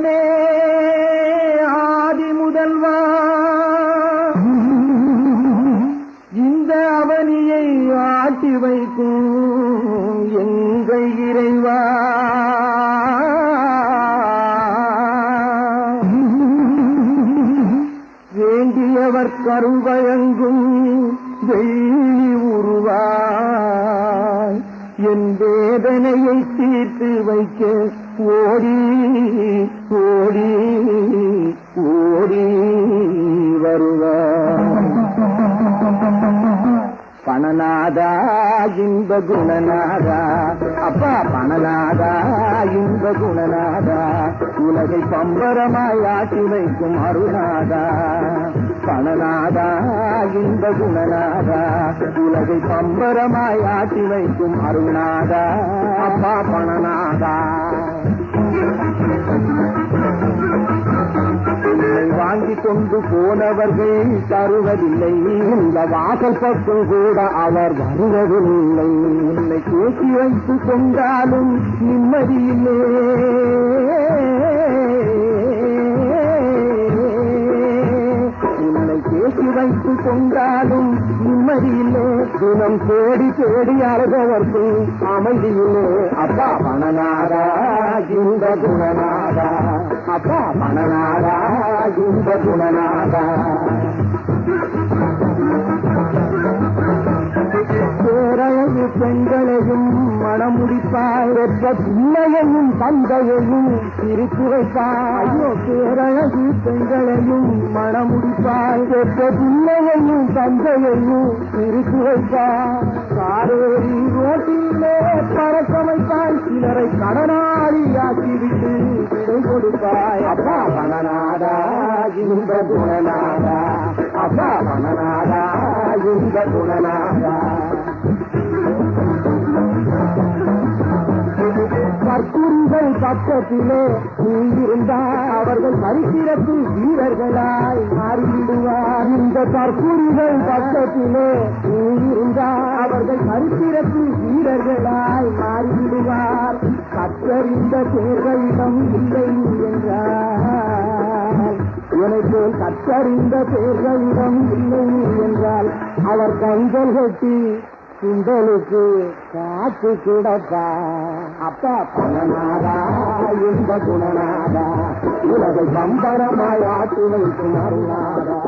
அவனே ஆதி முதல்வா, இந்த அவனியை ஆட்டி வைக்கும் எங்கள் இறைவா. வேண்டியவர் கருவழங்கும் வெள்ளி உருவாய் என் வேதனையை தீர்த்து வைக்க ஓடி ஓடி ஓடி வருவார். பணநாதா இன்ப குணநாதா, அப்பா பணநாதா இன்ப குணநாதா, உலகை பம்பரமாய் ஆட்டி வைக்கும் அருநாதா. பணநாதா இன்ப குணநாதா, உலகை பம்பரமாய் ஆட்டி வைக்கும் அருநாதா. அப்பா பணநாதா, வாங்கி கொண்டு போனவர்கள் தருவதில்லை, இந்த வாசல் பக்கம் கூட அவர் வருவதில்லை. உன்னை பேசி வைத்துக் கொண்டாலும் நிம்மதியில்லை, உன்னை பேசி வைத்துக் கொண்டாலும் நிம்மதியில்லை. தினம் தேடி தேடி அழுதவர்க்கு அமைதியில்லை. அப்பா பணநாதா இந்த குணநாதா, அப்பா பணநாதா இந்த குணநாதா. பேரழகு பெண்களையும் மணமுடிப்பாய், பெற்ற பிள்ளையையும் தந்தையையும் பிரித்து வைப்பாய். பேரழகு பெண்களையும் மணமுடிப்பாய், பெற்ற பிள்ளையையும் தந்தையையும் பிரித்து வைப்பாய். காரேரி ரோட்டிலே பறக்க வைப்பாய், சிலரை கடனாளி ஆக்கிவிட்டு விடை கொடுப்பாய். அப்பா பணநாதா இந்த குணநாதா, அப்பா பணநாதா இந்த குணநாதா. கற்பூரிகள் பக்கத்திலே நீ இருந்தால் அவர்கள் சரித்திரத்தில் வீரர்களாய் மாறிவிடுவார். இந்த கற்பூரிகள் பக்கத்திலே நீ இருந்தால் அவர்கள் சரித்திரத்தில் வீரர்களாய் மாறிவிடுவார். கற்றறிந்த பேர்களிடம் இல்லை என்றால், உனக்கு கற்றறிந்த பேர்களிடம் இல்லை என்றால் அவர் கண்கள் கட்டி குண்டலுக்கு காத்து கிடப்பா. அப்பா பணநாதா இந்த குணநாதா, உலகை சம்பரமாய் ஆட்டி வைக்கும் அருநாதா.